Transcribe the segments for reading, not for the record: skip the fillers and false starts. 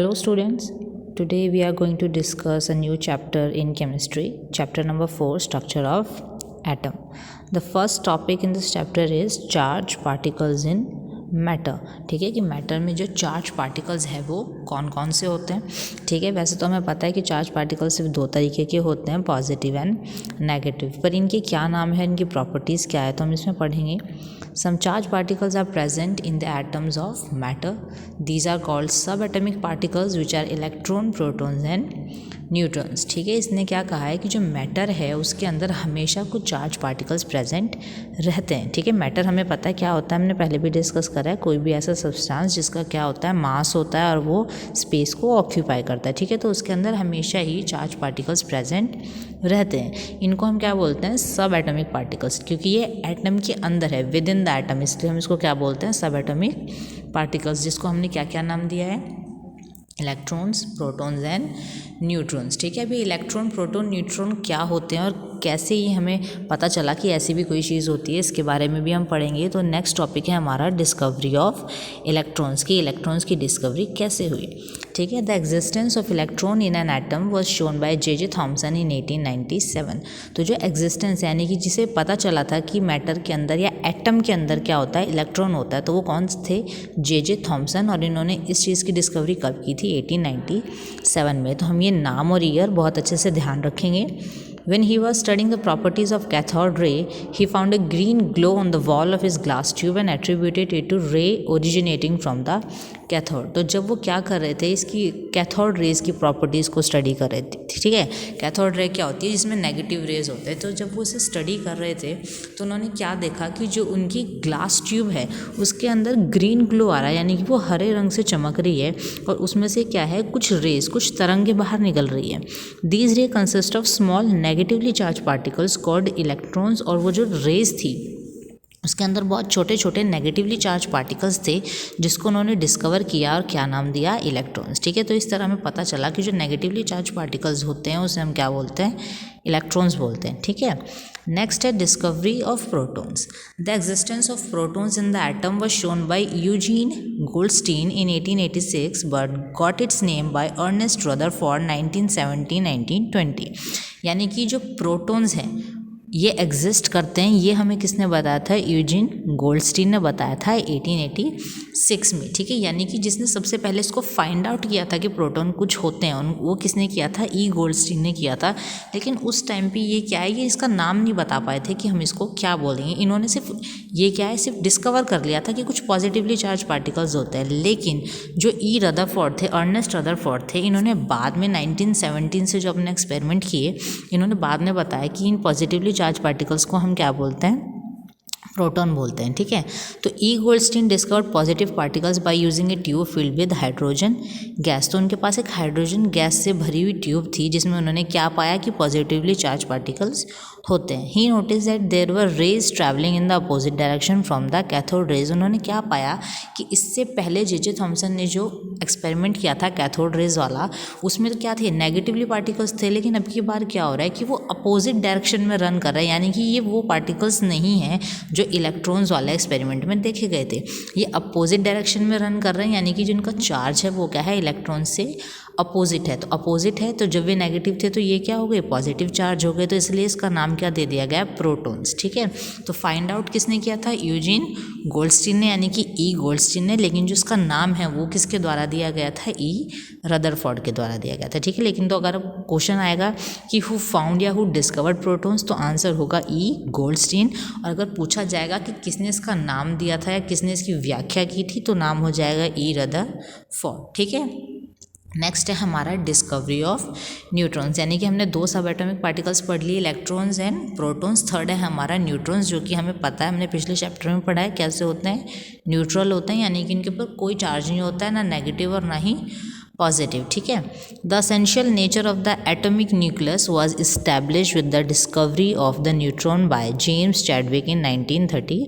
Hello students, today we are going to discuss a new chapter in chemistry, chapter number 4, structure of atom. The first topic in this chapter is charge particles in matter. ठीक है कि matter में जो charge particles है वो कौन कौन से होते हैं. ठीक है, वैसे तो हमें पता है कि चार्ज पार्टिकल्स सिर्फ दो तरीके के होते हैं, पॉजिटिव एंड नेगेटिव, पर इनके क्या नाम है, इनकी प्रॉपर्टीज़ क्या है, तो हम इसमें पढ़ेंगे. Some charged particles are present in the atoms of matter. These are called subatomic particles which are electron, protons and neutrons. ठीक है, इसने क्या कहा है कि जो मैटर है उसके अंदर हमेशा कुछ चार्ज पार्टिकल्स प्रेजेंट रहते हैं. ठीक है, मैटर हमें पता है क्या होता है, हमने पहले भी डिस्कस करा है, कोई भी ऐसा सब्सटेंस जिसका क्या होता है, मास होता है और वो स्पेस को ऑक्यूपाई करता है. ठीक है, तो उसके अंदर हमेशा ही चार्ज पार्टिकल्स प्रेजेंट रहते हैं. इनको हम क्या बोलते हैं, सब एटॉमिक पार्टिकल्स, क्योंकि ये एटम के अंदर है, विद इन द एटम, इसलिए हम इसको क्या बोलते हैं, सब एटॉमिक पार्टिकल्स, जिसको हमने क्या क्या नाम दिया है, इलेक्ट्रॉन्स, प्रोटॉन्स एंड न्यूट्रॉन्स. ठीक है, अभी इलेक्ट्रॉन, प्रोटॉन, न्यूट्रॉन क्या होते हैं और कैसे ये हमें पता चला कि ऐसी भी कोई चीज़ होती है, इसके बारे में भी हम पढ़ेंगे. तो नेक्स्ट टॉपिक है हमारा डिस्कवरी ऑफ इलेक्ट्रॉन्स की डिस्कवरी कैसे हुई. ठीक है, the existence of electron in an atom was shown by J Thomson in 1897. तो जो एग्जिस्टेंस यानी कि जिसे पता चला था कि मैटर के अंदर या एटम के अंदर क्या होता है, इलेक्ट्रॉन होता है, तो वो कौन थे, जे थॉमसन. और इन्होंने इस चीज़ की डिस्कवरी कब की थी, 1897 में. तो हम ये नाम और ईयर बहुत अच्छे से ध्यान रखेंगे. When he was studying the properties of cathode ray, he found a green glow on the wall of his glass tube and attributed it to ray originating from the cathode. तो जब वो क्या कर रहे थे, इसकी कैथोड रेज की properties को स्टडी कर रहे थे. ठीक है, कैथोड रे क्या होती है, जिसमें नेगेटिव रेज होते हैं. तो जब वो इसे स्टडी कर रहे थे तो उन्होंने क्या देखा कि जो उनकी ग्लास ट्यूब है उसके अंदर ग्रीन ग्लो आ रहा है, यानी कि वो हरे रंग से चमक रही है और उसमें से क्या है, कुछ रेज, कुछ तरंगें बाहर निकल रही है. दीज रे consist of small negatively charge particles called electrons. और वो जो रेज थी उसके अंदर बहुत छोटे छोटे नेगेटिवली चार्ज पार्टिकल्स थे, जिसको उन्होंने डिस्कवर किया और क्या नाम दिया, इलेक्ट्रॉन्स. ठीक है, तो इस तरह हमें पता चला कि जो नेगेटिवली चार्ज पार्टिकल्स होते हैं उसे हम क्या बोलते हैं, इलेक्ट्रॉन्स बोलते हैं. ठीक है, नेक्स्ट है discovery of protons. The existence of protons in the atom was shown by Eugene Goldstein in 1886 but got its name by Ernest Rutherford 1917-1920. यानी कि जो प्रोटॉन्स हैं ये एग्जिस्ट करते हैं, ये हमें किसने बताया था, यूजीन गोल्डस्टीन ने बताया था 1886 में. ठीक है, यानी कि जिसने सबसे पहले इसको फाइंड आउट किया था कि प्रोटॉन कुछ होते हैं, वो किसने किया था, गोल्डस्टीन ने किया था. लेकिन उस टाइम पे ये क्या है, ये इसका नाम नहीं बता पाए थे कि हम इसको क्या बोलेंगे. इन्होंने सिर्फ ये क्या है, सिर्फ डिस्कवर कर लिया था कि कुछ पॉजिटिवली चार्ज पार्टिकल्स होते हैं. लेकिन जो रदरफोर्ड थे, अर्नेस्ट रदरफोर्ड थे, इन्होंने बाद में 1917 से जो अपने एक्सपेरिमेंट किए, इन्होंने बाद में बताया कि इन पॉजिटिवली चार्ज पार्टिकल्स को हम क्या बोलते हैं, प्रोटॉन बोलते हैं. ठीक है, तो Goldstein discovered positive particles by using A tube filled with hydrogen gas. तो उनके पास एक हाइड्रोजन गैस से भरी हुई ट्यूब थी जिसमें उन्होंने क्या पाया कि पॉजिटिवली चार्ज पार्टिकल्स होते हैं. He notice that there were rays travelling in the opposite direction from the cathode rays. उन्होंने क्या पाया कि इससे पहले जे थॉमसन ने जो एक्सपेरिमेंट किया था कैथोड रेज वाला, उसमें तो क्या थे, नेगेटिवली पार्टिकल्स थे. लेकिन अब की बार क्या हो रहा है कि वो अपोजिट डायरेक्शन में रन कर रहा है, यानी कि ये वो पार्टिकल्स नहीं हैं जो इलेक्ट्रॉन्स वाले एक्सपेरिमेंट में देखे गए थे. ये अपोजिट डायरेक्शन में रन कर रहे हैं, यानी कि जिनका चार्ज है वो क्या है, इलेक्ट्रॉन से अपोजिट है. तो अपोजिट है, तो जब वे नेगेटिव थे तो ये क्या हो गए, पॉजिटिव चार्ज हो गए. तो इसलिए इसका नाम क्या दे दिया गया, प्रोटॉन्स. ठीक है, तो फाइंड आउट किसने किया था, यूजीन गोल्डस्टीन ने, यानी कि गोल्डस्टीन ने. लेकिन जो इसका नाम है वो किसके द्वारा दिया गया था, रदरफोर्ड के द्वारा दिया गया था. ठीक है, लेकिन तो अगर क्वेश्चन आएगा कि हु फाउंड या हु डिस्कवर्ड प्रोटॉन्स, तो आंसर होगा गोल्डस्टीन. और अगर पूछा जाएगा कि किसने इसका नाम दिया था या किसने इसकी व्याख्या की थी, तो नाम हो जाएगा रदरफोर्ड. ठीक है, नेक्स्ट है हमारा डिस्कवरी ऑफ न्यूट्रॉन्स. यानी कि हमने दो सब एटॉमिक पार्टिकल्स पढ़ लिए, इलेक्ट्रॉन्स एंड प्रोटॉन्स. थर्ड है हमारा न्यूट्रॉन्स, जो कि हमें पता है, हमने पिछले चैप्टर में पढ़ा है कैसे होते हैं, न्यूट्रल होते हैं, यानी कि इनके ऊपर कोई चार्ज नहीं होता है, ना नेगेटिव और ना ही पॉजिटिव. ठीक है, the essential nature of the atomic nucleus was establish with the discovery of the neutron by James Chadwick in 1932.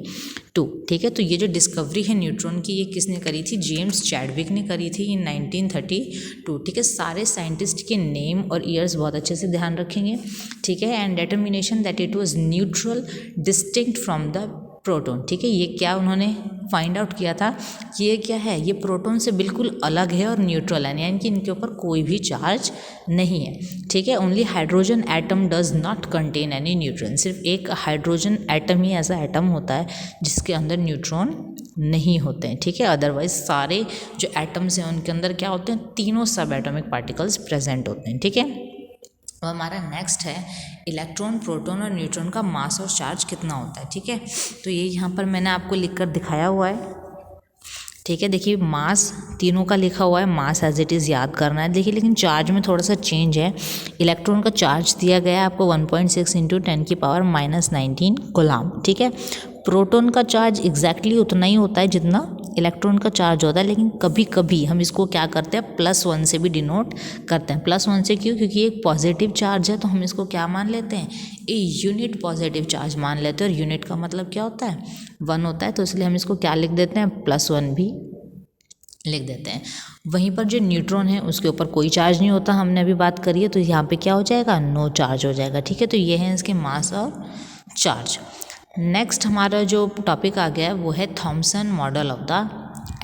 ठीक है, तो ये जो डिस्कवरी है न्यूट्रॉन की, ये किसने करी थी, जेम्स चैडविक ने करी थी इन 1932. ठीक है, सारे साइंटिस्ट के नेम और ईयर्स बहुत अच्छे से ध्यान रखेंगे. ठीक है, and determination that it was neutral distinct from the proton. ठीक है, ये क्या उन्होंने फाइंड आउट किया था कि ये क्या है, ये प्रोटॉन से बिल्कुल अलग है और न्यूट्रल है, यानी कि इनके ऊपर कोई भी चार्ज नहीं है। ठीक है, only hydrogen atom does not contain any neutron. सिर्फ एक हाइड्रोजन एटम ही ऐसा एटम होता है जिसके अंदर न्यूट्रॉन नहीं होते हैं। ठीक है, अदरवाइज सारे जो एटम्स हैं उनके अंदर क्या होते हैं, तीनों सब एटॉमिक पार्टिकल्स प्रेजेंट होते हैं। ठीक है, अब हमारा नेक्स्ट है इलेक्ट्रॉन, प्रोटॉन और न्यूट्रॉन का मास और चार्ज कितना होता है। ठीक है, तो ये यहाँ पर मैंने आपको लिखकर दिखाया हुआ है। ठीक है, देखिए मास तीनों का लिखा हुआ है, मास एज इट इज़ याद करना है। देखिए लेकिन चार्ज में थोड़ा सा चेंज है। इलेक्ट्रॉन का चार्ज दिया गया है आपको 1.6 × 10⁻⁻19 कूलम। ठीक है, प्रोटॉन का चार्ज एग्जैक्टली उतना ही होता है जितना इलेक्ट्रॉन का चार्ज होता है, लेकिन कभी कभी हम इसको क्या करते हैं, +1 से भी डिनोट करते हैं। +1 से क्यों, क्योंकि एक पॉजिटिव चार्ज है तो हम इसको क्या मान लेते हैं, ए यूनिट पॉजिटिव चार्ज मान लेते हैं, और यूनिट का मतलब क्या होता है, 1 होता है, तो इसलिए हम इसको क्या लिख देते हैं, +1 भी लिख देते हैं। वहीं पर जो न्यूट्रॉन है उसके ऊपर कोई चार्ज नहीं होता, हमने अभी बात करी है, तो यहाँ पे क्या हो जाएगा, नो चार्ज हो जाएगा। ठीक है, तो ये है इसके मास और चार्ज। नेक्स्ट हमारा जो टॉपिक आ गया है वो है Thompson model of the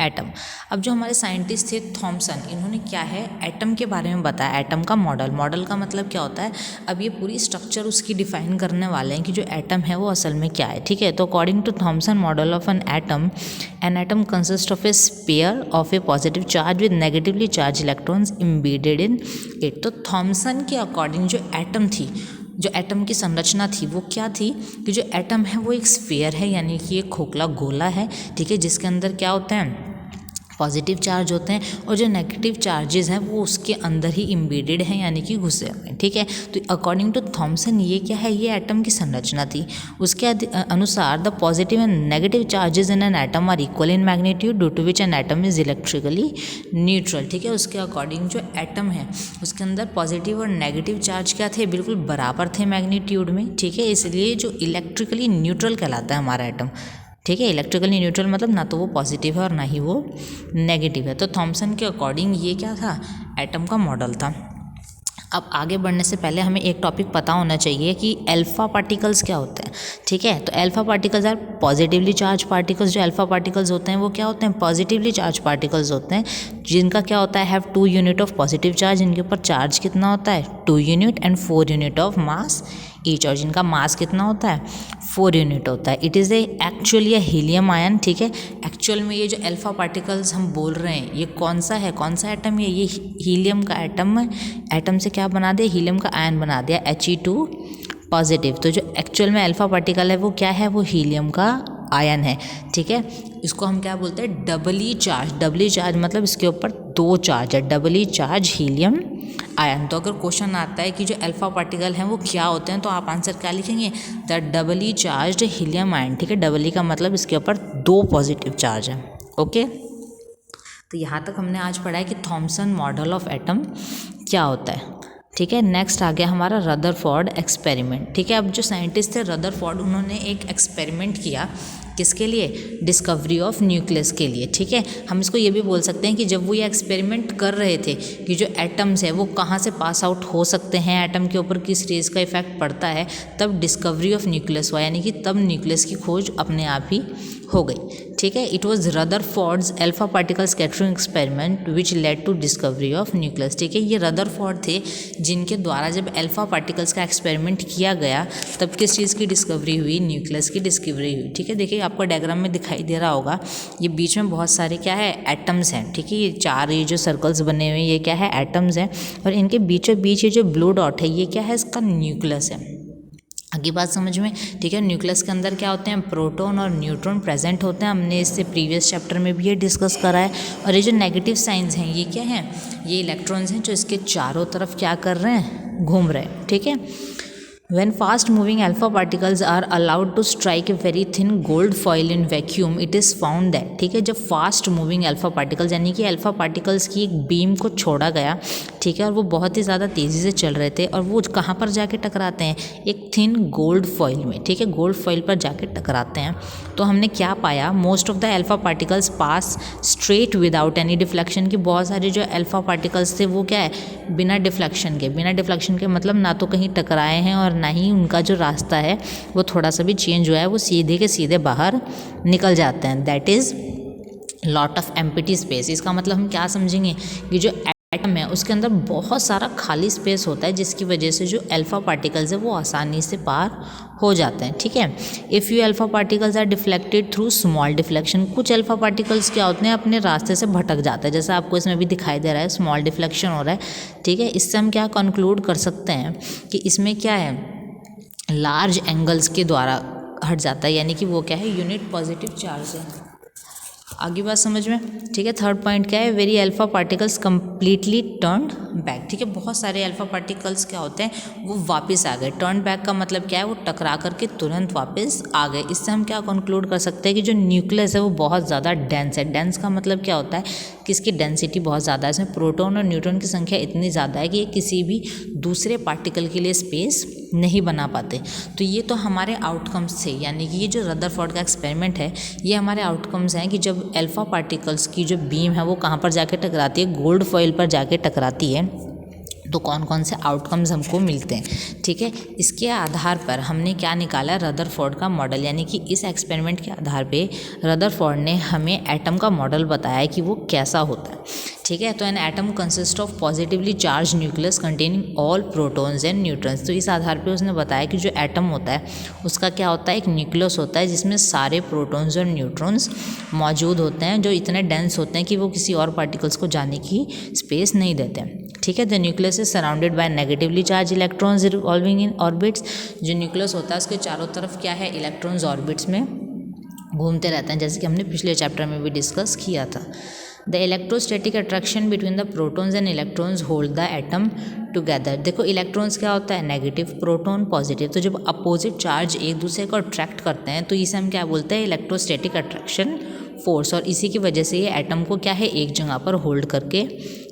atom. अब जो हमारे साइंटिस्ट थे थॉमसन, इन्होंने क्या है, एटम के बारे में बताया, एटम का मॉडल। मॉडल का मतलब क्या होता है, अब ये पूरी स्ट्रक्चर उसकी डिफाइन करने वाले हैं कि जो एटम है वो असल में क्या है। ठीक है, तो according to Thomson model of an atom consist of a sphere of a positive charge with negatively charge electrons embedded in it. तो थॉमसन के अकॉर्डिंग जो एटम थी, जो एटम की संरचना थी वो क्या थी कि जो एटम है वो एक स्फीयर है, यानी कि एक खोखला गोला है। ठीक है, जिसके अंदर क्या होते हैं, पॉजिटिव चार्ज होते हैं, और जो नेगेटिव चार्जेस हैं वो उसके अंदर ही इम्बेडेड हैं, यानी कि घुसे हुए हैं। ठीक है, तो अकॉर्डिंग टू थॉमसन ये क्या है, ये एटम की संरचना थी। उसके अनुसार the positive and negative charges in an atom are equal in magnitude due to which an atom is electrically neutral. ठीक है, उसके अकॉर्डिंग जो एटम है उसके अंदर पॉजिटिव और नेगेटिव चार्ज क्या थे, बिल्कुल बराबर थे मैग्नीट्यूड में। ठीक है, इसलिए जो इलेक्ट्रिकली न्यूट्रल कहलाता है हमारा एटम। ठीक है, इलेक्ट्रिकली न्यूट्रल मतलब ना तो वो पॉजिटिव है और ना ही वो नेगेटिव है। तो थॉमसन के अकॉर्डिंग ये क्या था, एटम का मॉडल था। अब आगे बढ़ने से पहले हमें एक टॉपिक पता होना चाहिए कि अल्फा पार्टिकल्स क्या होते हैं। ठीक है, तो alpha particles are positively charge particles. जो अल्फा पार्टिकल्स होते हैं वो क्या होते हैं, पॉजिटिवली चार्ज पार्टिकल्स होते हैं, जिनका क्या होता है, have 2 unit of positive charge. इनके ऊपर चार्ज कितना होता है, 2 unit and 4 unit of mass each, और जिनका मास कितना होता है, 4 यूनिट होता है। It is actually helium ion. ठीक है, एक्चुअल में ये जो अल्फा पार्टिकल्स हम बोल रहे हैं ये कौन सा है, कौन सा एटम है, ये हीलियम का एटम है। एटम से क्या बना दिया, हीलियम का आयन बना दिया, He2 पॉजिटिव। तो जो एक्चुअल में अल्फा पार्टिकल है वो क्या है, वो हीलियम का आयन है। ठीक है, इसको हम क्या बोलते हैं, डबली चार्ज। डबली चार्ज मतलब इसके ऊपर 2 चार्ज है, डबली चार्ज हीलियम आयन। तो अगर क्वेश्चन आता है कि जो अल्फा पार्टिकल हैं वो क्या होते हैं, तो आप आंसर क्या लिखेंगे, the Dabali charge helium ion. ठीक है, डबली का मतलब इसके ऊपर 2 पॉजिटिव चार्ज है। ओके, तो यहाँ तक हमने आज पढ़ा है कि थॉमसन मॉडल ऑफ एटम क्या होता है। ठीक है, नेक्स्ट आ गया हमारा रदरफोर्ड एक्सपेरिमेंट। ठीक है, अब जो साइंटिस्ट थे रदरफोर्ड, उन्होंने एक एक्सपेरिमेंट किया, किसके लिए, डिस्कवरी ऑफ न्यूक्लियस के लिए। ठीक है, हम इसको ये भी बोल सकते हैं कि जब वो ये एक्सपेरिमेंट कर रहे थे कि जो एटम्स है वो कहाँ से पास आउट हो सकते हैं, एटम के ऊपर किस रेज का इफेक्ट पड़ता है, तब डिस्कवरी ऑफ न्यूक्लियस हुआ, यानी कि तब न्यूक्लियस की खोज अपने आप ही हो गई। ठीक है, it was Rutherford's alpha particle scattering experiment which led to discovery of nucleus. ठीक है, ये रदरफोर्ड थे जिनके द्वारा जब अल्फा पार्टिकल्स का एक्सपेरिमेंट किया गया तब किस चीज़ की डिस्कवरी हुई, न्यूक्लियस की डिस्कवरी हुई। ठीक है, देखिए आपको डायग्राम में दिखाई दे रहा होगा, ये बीच में बहुत सारे क्या है, एटम्स हैं। ठीक है, ये 4 ये जो सर्कल्स बने हुए हैं ये क्या है, एटम्स हैं, और इनके बीचों बीच ये जो ब्लू डॉट है ये क्या है, इसका न्यूक्लियस है। आगे बात समझ में। ठीक है, न्यूक्लियस के अंदर क्या होते हैं, प्रोटॉन और न्यूट्रॉन प्रेजेंट होते हैं। हमने इससे प्रीवियस चैप्टर में भी ये डिस्कस करा है। और ये जो नेगेटिव साइंस हैं ये क्या हैं, ये इलेक्ट्रॉन्स हैं जो इसके चारों तरफ क्या कर रहे हैं, घूम रहे हैं। ठीक है, When fast moving alpha particles are allowed to strike a very thin gold foil in vacuum, it is found that, ठीक है, जब फास्ट मूविंग अल्फा पार्टिकल्स यानी कि अल्फा पार्टिकल्स की एक बीम को छोड़ा गया ठीक है, और वो बहुत ही ज़्यादा तेज़ी से चल रहे थे और वो कहाँ पर जाके टकराते हैं, एक थिन गोल्ड फॉइल में, ठीक है, गोल्ड फॉइल पर जाके टकराते हैं। तो हमने क्या पाया, most of the alpha particles pass straight without any deflection, की बहुत सारे जो अल्फा पार्टिकल्स थे वो क्या है, बिना डिफ्लेक्शन के मतलब ना तो कहीं टकराए हैं और ना ही उनका जो रास्ता है वो थोड़ा सा भी चेंज हुआ है, वो सीधे के सीधे बाहर निकल जाते हैं। That is lot of empty space. इसका मतलब हम क्या समझेंगे कि जो एटम है उसके अंदर बहुत सारा खाली स्पेस होता है, जिसकी वजह से जो अल्फा पार्टिकल्स है वो आसानी से पार हो जाते हैं, ठीक है। If you alpha particles are deflected through small deflection, कुछ अल्फा पार्टिकल्स क्या होते हैं, अपने रास्ते से भटक जाते हैं, जैसा आपको इसमें भी दिखाई दे रहा है, स्मॉल डिफ्लेक्शन हो रहा है, ठीक है। इससे हम क्या कंक्लूड कर सकते हैं कि इसमें क्या है, लार्ज एंगल्स के द्वारा हट जाता है, यानी कि वो क्या है, यूनिट पॉजिटिव चार्ज है। आगे बात समझ में, ठीक है। थर्ड पॉइंट क्या है, very alpha particles completely turned back, ठीक है। बहुत सारे अल्फा पार्टिकल्स क्या होते हैं, वो वापस आ गए। टर्न बैक का मतलब क्या है, वो टकरा करके तुरंत वापस आ गए। इससे हम क्या कंक्लूड कर सकते हैं कि जो न्यूक्लियस है वो बहुत ज़्यादा डेंस है। डेंस का मतलब क्या होता है कि इसकी डेंसिटी बहुत ज़्यादा है, इसमें प्रोटॉन और न्यूट्रॉन की संख्या इतनी ज़्यादा है कि ये किसी भी दूसरे पार्टिकल के लिए स्पेस नहीं बना पाते। तो ये तो हमारे आउटकम्स थे, यानी कि ये जो रदरफोर्ड का एक्सपेरिमेंट है ये हमारे आउटकम्स हैं कि जब अल्फा पार्टिकल्स की जो बीम है वो कहाँ पर जाके टकराती है, गोल्ड फॉइल पर जाके टकराती है, तो कौन कौन से आउटकम्स हमको मिलते हैं, ठीक है। इसके आधार पर हमने क्या निकाला, रदरफोर्ड का मॉडल, यानी कि इस एक्सपेरिमेंट के आधार पे रदरफोर्ड ने हमें एटम का मॉडल बताया कि वो कैसा होता है, ठीक है। तो N atom consist of positively charge nucleus containing all protons and neutrons. तो इस आधार पे उसने बताया कि जो एटम होता है उसका क्या होता है, एक न्यूक्लियस होता है जिसमें सारे प्रोटॉन्स और न्यूट्रॉन्स मौजूद होते हैं, जो इतने डेंस होते हैं कि वो किसी और पार्टिकल्स को जाने की स्पेस नहीं देते हैं, ठीक है। The nucleus is surrounded by negatively charge electrons revolving in orbits. जो न्यूक्लियस होता है उसके चारों तरफ क्या है, इलेक्ट्रॉन्स ऑर्बिट्स में घूमते रहते हैं, जैसे कि हमने पिछले चैप्टर में भी डिस्कस किया था। The electrostatic attraction between the protons and electrons hold the atom together. देखो इलेक्ट्रॉन्स क्या होता है, नेगेटिव, प्रोटॉन पॉजिटिव, तो जब अपोजिट चार्ज एक दूसरे को अट्रैक्ट करते हैं तो इसे हम क्या बोलते हैं, इलेक्ट्रोस्टैटिक अट्रैक्शन फोर्स, और इसी की वजह से ये एटम को क्या है, एक जगह पर होल्ड करके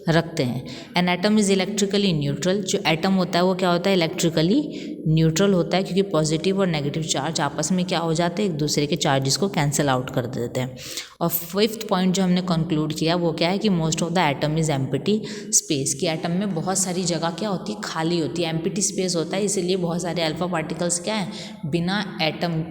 रखते हैं। An atom is electrically neutral. जो एटम होता है वो क्या होता है, इलेक्ट्रिकली न्यूट्रल होता है, क्योंकि पॉजिटिव और नेगेटिव चार्ज आपस में क्या हो जाते हैं, एक दूसरे के चार्जेस को कैंसिल आउट कर देते हैं। और फिफ्थ पॉइंट जो हमने कंक्लूड किया वो क्या है कि most of the atom is empty space, की एटम में बहुत सारी जगह क्या होती है, खाली होती है, एम्प्टी स्पेस होता है, इसीलिए बहुत सारे अल्फा पार्टिकल्स क्या हैं, बिना एटम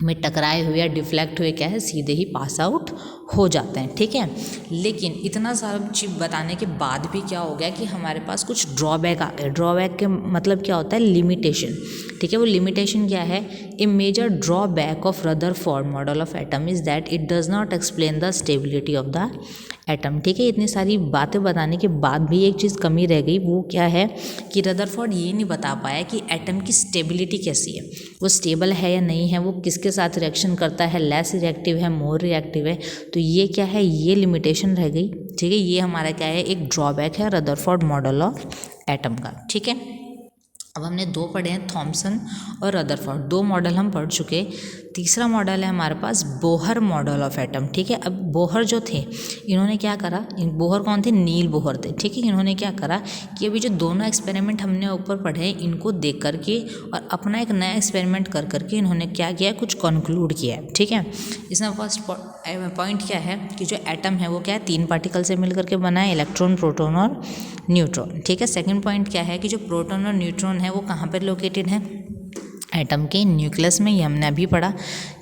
में टकराए हुए या डिफ्लेक्ट हुए क्या है, सीधे ही पास आउट हो जाते हैं, ठीक है। लेकिन इतना सारा चीज़ बताने के बाद भी क्या हो गया कि हमारे पास कुछ ड्रॉबैक आ गए। ड्रॉबैक के मतलब क्या होता है, लिमिटेशन, ठीक है। वो लिमिटेशन क्या है, a major drawback of Rutherford model of atom is that it does not explain the stability of the atom, ठीक है। इतनी सारी बातें बताने के बाद भी एक चीज़ कमी रह गई, वो क्या है कि रदरफोर्ड ये नहीं बता पाया कि एटम की स्टेबिलिटी कैसी है, वो स्टेबल है या नहीं है, वो किसके साथ रिएक्शन करता है, लेस रिएक्टिव है, मोर रिएक्टिव है, तो ये क्या है, ये लिमिटेशन रह गई, ठीक है। ये हमारा क्या है, एक ड्रॉबैक है रदरफोर्ड मॉडल ऑफ एटम का, ठीक है। अब हमने दो पढ़े हैं, थॉमसन और रदरफोर्ड, दो मॉडल हम पढ़ चुके। तीसरा मॉडल है हमारे पास बोहर मॉडल ऑफ एटम, ठीक है। अब बोहर जो थे इन्होंने क्या करा, बोहर कौन थे, नील बोहर थे, ठीक है। इन्होंने क्या करा कि अभी जो दोनों एक्सपेरिमेंट हमने ऊपर पढ़े इनको देख करके और अपना एक नया एक्सपेरिमेंट कर करके इन्होंने क्या किया, कुछ कंक्लूड किया है, ठीक है। इसमें फर्स्ट पॉइंट क्या है कि जो एटम है वो क्या है, तीन पार्टिकल से मिल करके बना है, इलेक्ट्रॉन, प्रोटॉन और न्यूट्रॉन, ठीक है। सेकेंड पॉइंट क्या है कि जो प्रोटॉन और न्यूट्रॉन है वो कहाँ पर लोकेटेड है, एटम के न्यूक्लियस में, ये हमने अभी पढ़ा,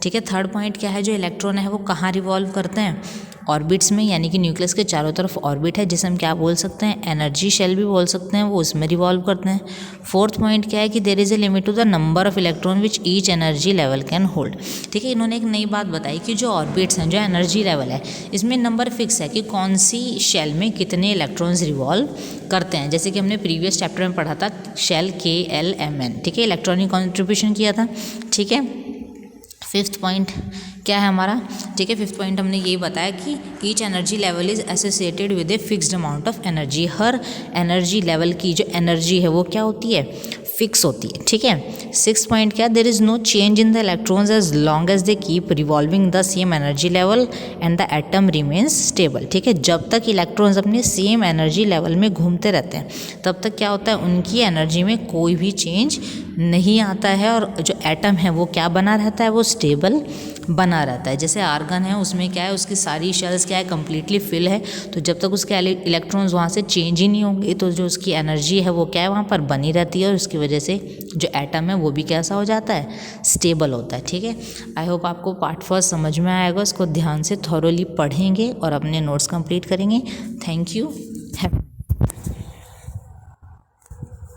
ठीक है। थर्ड पॉइंट क्या है, जो इलेक्ट्रॉन है वो कहाँ रिवॉल्व करते हैं, ऑर्बिट्स में, यानी कि न्यूक्लियस के चारों तरफ ऑर्बिट है जिसे हम क्या बोल सकते हैं, एनर्जी शेल भी बोल सकते हैं, वो उसमें रिवॉल्व करते हैं। फोर्थ पॉइंट क्या है कि there is a limit to the number of electron which each energy level can hold, ठीक है। इन्होंने एक नई बात बताई कि जो ऑर्बिट्स हैं, जो एनर्जी लेवल है, इसमें नंबर फिक्स है कि कौन सी शेल में कितने इलेक्ट्रॉन्स रिवॉल्व करते हैं, जैसे कि हमने प्रीवियस चैप्टर में पढ़ा था शेल KLMN, ठीक है, इलेक्ट्रॉनिक कॉन्ट्रीब्यूशन किया था, ठीक है। फिफ्थ पॉइंट क्या है हमारा, ठीक है। फिफ्थ पॉइंट हमने ये बताया कि each energy level is associated with a fixed amount of energy. Her energy level की जो एनर्जी है वो क्या होती है, फिक्स होती है, ठीक है। 6 पॉइंट क्या, there is no change in the electrons as long as they keep revolving the same energy level and the atom remains stable, ठीक है। जब तक इलेक्ट्रॉन्स अपने सेम एनर्जी लेवल में घूमते रहते हैं तब तक क्या होता है, उनकी एनर्जी में कोई भी चेंज नहीं आता है और जो एटम है वो क्या बना रहता है, वो स्टेबल बना रहता है। जैसे आर्गन है, उसमें क्या है, उसकी सारी शेल्स क्या है, कम्प्लीटली फिल है, तो जब तक उसके इलेक्ट्रॉन्स वहाँ से चेंज ही नहीं होंगे तो जो उसकी एनर्जी है वो क्या है, वहाँ पर बनी रहती है और उसकी वजह से जो एटम है वो भी कैसा हो जाता है, स्टेबल होता है, ठीक है। आई होप आपको पार्ट फर्स्ट समझ में आएगा, इसको ध्यान से थॉरोली पढ़ेंगे और अपने नोट्स कंप्लीट करेंगे। Thank you.